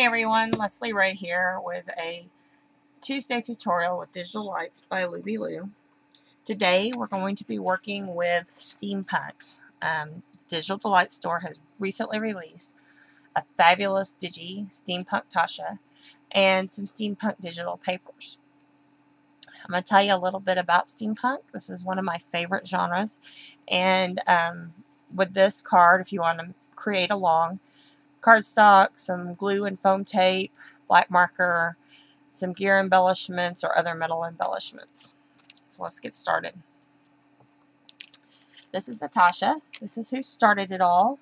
everyone, Leslie Ray here with a Tuesday tutorial with Digital Lights by Louby Loo. Today we're going to be working with Steampunk. The Digital Delight store has recently released a fabulous Steampunk Tasha and some Steampunk Digital Papers. I'm going to tell you a little bit about Steampunk. This is one of my favorite genres, and with this card, if you want to create along, cardstock, some glue and foam tape, black marker, some gear embellishments or other metal embellishments. So let's get started. This is Natasha. This is who started it all.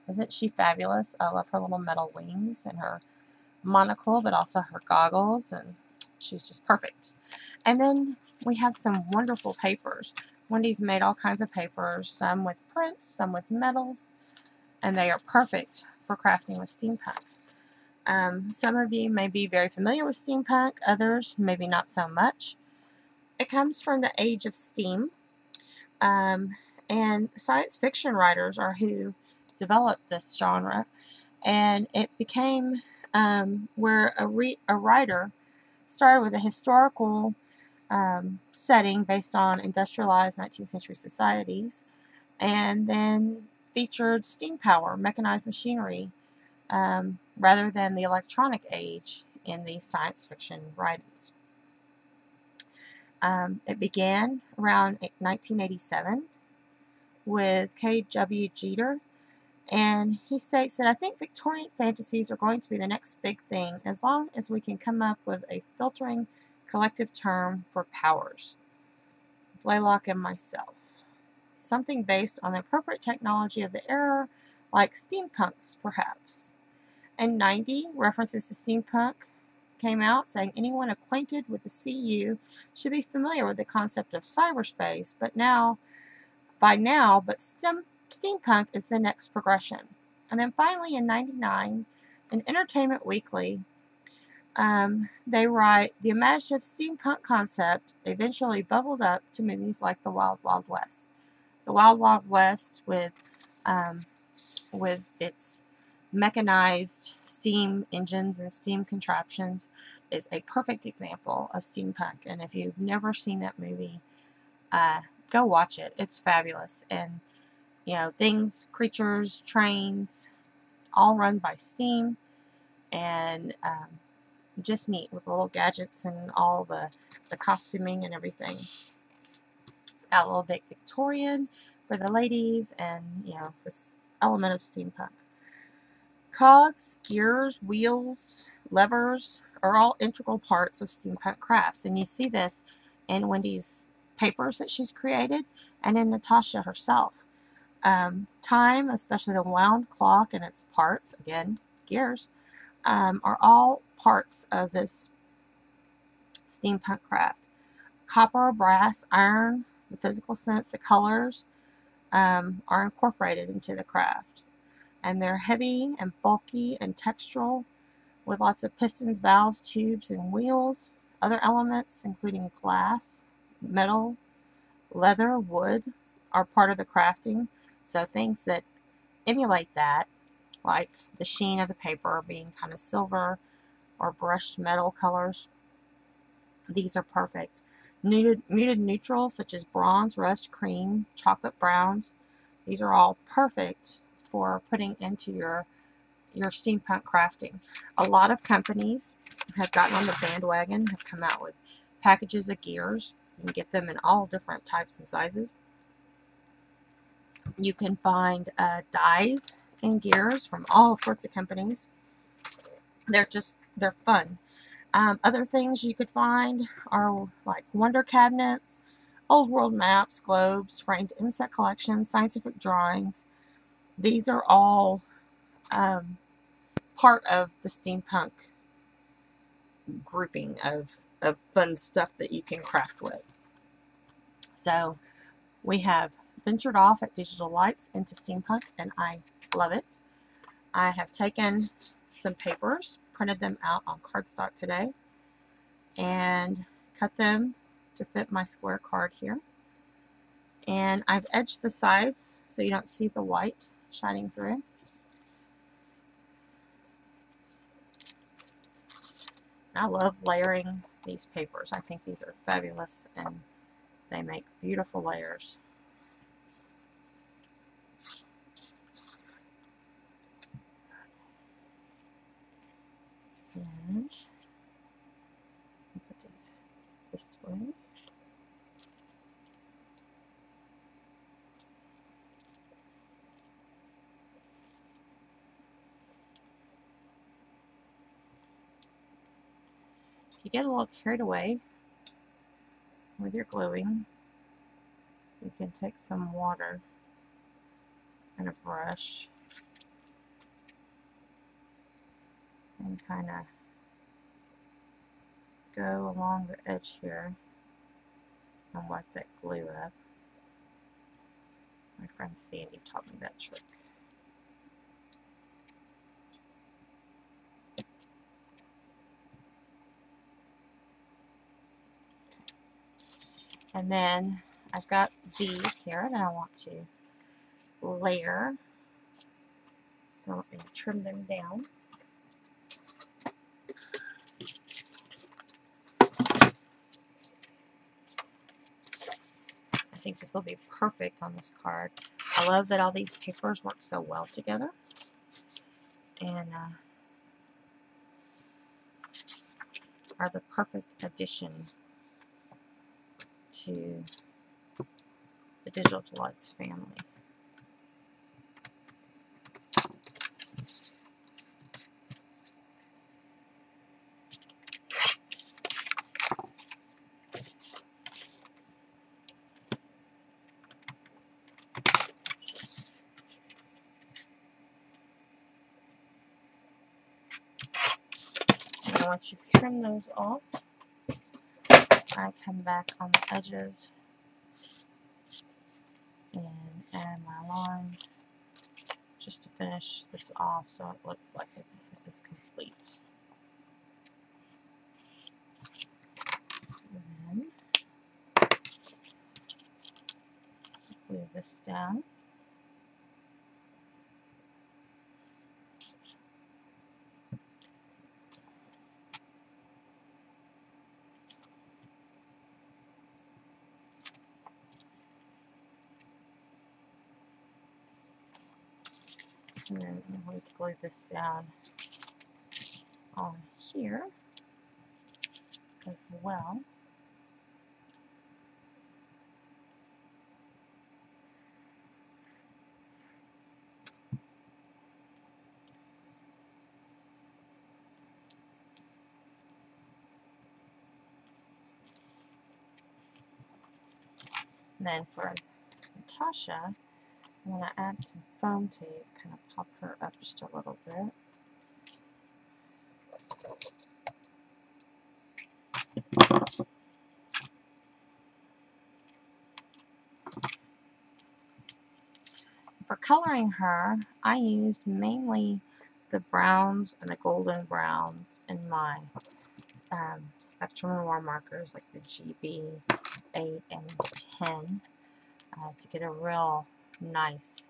Isn't she fabulous? I love her little metal wings and her monocle, but also her goggles, and she's just perfect. And then we have some wonderful papers. Wendy's made all kinds of papers, some with prints, some with metals, and they are perfect for crafting with steampunk. Some of you may be very familiar with steampunk, others maybe not so much. It comes from the age of steam, and science fiction writers are who developed this genre, and it became where a writer started with a historical setting based on industrialized 19th century societies, and then featured steam power, mechanized machinery, rather than the electronic age in these science fiction writings. It began around 1987 with K.W. Jeter, and he states that I think Victorian fantasies are going to be the next big thing as long as we can come up with a filtering collective term for powers. Blaylock and myself. Something based on the appropriate technology of the era, like steampunks, perhaps. In 90, references to steampunk came out saying anyone acquainted with the CU should be familiar with the concept of cyberspace, but steampunk is the next progression. And then finally in 99, in Entertainment Weekly, they write, the imaginative steampunk concept eventually bubbled up to movies like The Wild Wild West. The Wild Wild West with its mechanized steam engines and steam contraptions is a perfect example of steampunk. And if you've never seen that movie, go watch it. It's fabulous. And things, creatures, trains, all run by steam, and just neat with little gadgets and all the costuming and everything. It's got a little bit Victorian for the ladies, and this element of steampunk. Cogs, gears, wheels, levers are all integral parts of steampunk crafts, and you see this in Wendy's papers that she's created and in Natasha herself. Time, especially the wound clock and its parts, again, gears, are all parts of this steampunk craft. Copper, brass, iron, the physical sense, the colors are incorporated into the craft. And they're heavy and bulky and textural with lots of pistons, valves, tubes, and wheels. Other elements, including glass, metal, leather, wood, are part of the crafting. So things that emulate that, like the sheen of the paper being kind of silver or brushed metal colors, these are perfect. Muted neutrals such as bronze, rust, cream, chocolate browns, these are all perfect for putting into your steampunk crafting. A lot of companies have gotten on the bandwagon, have come out with packages of gears. You can get them in all different types and sizes. You can find dies and gears from all sorts of companies. They're fun. Other things you could find are like wonder cabinets, old world maps, globes, framed insect collections, scientific drawings. These are all part of the steampunk grouping of fun stuff that you can craft with. So we have ventured off at Digital Lights into steampunk, and I love it. I have taken some papers, printed them out on cardstock today, and cut them to fit my square card here. And I've edged the sides so you don't see the white shining through. I love layering these papers. I think these are fabulous and they make beautiful layers. And put these this way. If you get a little carried away with your gluing, you can take some water and a brush and kind of go along the edge here and wipe that glue up. My friend Sandy taught me that trick. And then I've got these here that I want to layer. So let me trim them down. I think this will be perfect on this card. I love that all these papers work so well together. And are the perfect addition to the Digital Delights family. And once you've trimmed those off, I come back on the edges and add my line just to finish this off so it looks like it is complete. And then glue this down. And then I'm going to glue this down on here as well. And then for Tasha, I'm going to add some foam tape, kind of pop her up just a little bit. For coloring her, I used mainly the browns and the golden browns in my Spectrum Noir markers, like the GB 8 and 10, to get a real nice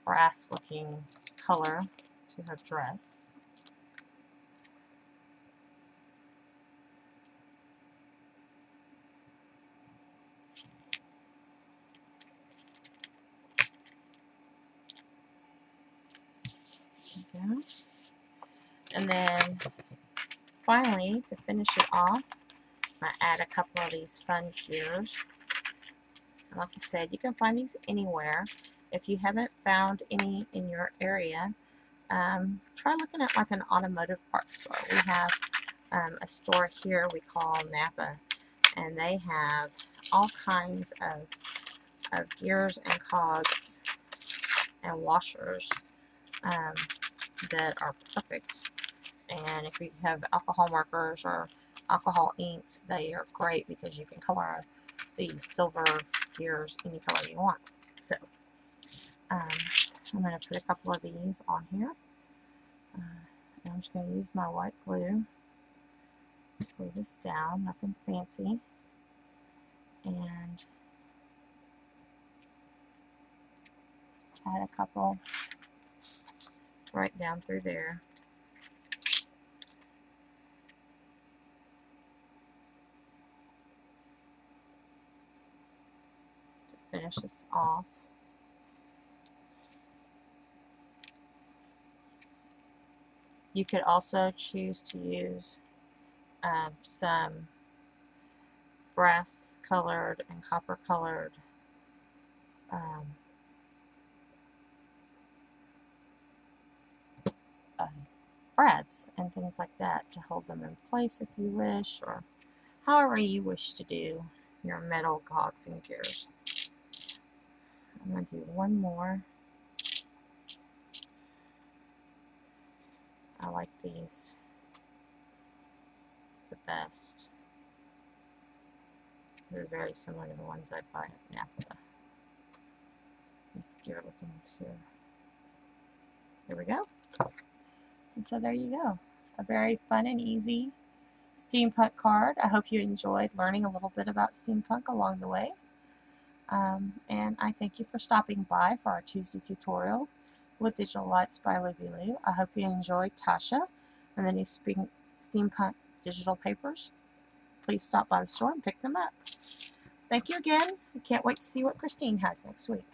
brass looking color to her dress. There we go. And then finally, to finish it off, I add a couple of these fun gears. And like I said, you can find these anywhere. If you haven't found any in your area, try looking at like an automotive parts store. We have a store here we call Napa, and they have all kinds of gears and cogs and washers that are perfect. And if you have alcohol markers or alcohol inks, they are great because you can color these silver gears any color you want. So I'm going to put a couple of these on here. And I'm just going to use my white glue to glue this down, nothing fancy. And add a couple right down through there. finish this off. You could also choose to use some brass colored and copper colored threads and things like that to hold them in place if you wish, or however you wish to do your metal cogs and gears. I'm going to do one more. I like these the best. They're very similar to the ones I buy at NAPA. These gear looking ones here. There we go. And so there you go. A very fun and easy steampunk card. I hope you enjoyed learning a little bit about steampunk along the way. And I thank you for stopping by for our Tuesday tutorial with Digital Lights by Louby Loo. I hope you enjoyed Tasha and the new Steampunk Digital Papers. Please stop by the store and pick them up. Thank you again. I can't wait to see what Christine has next week.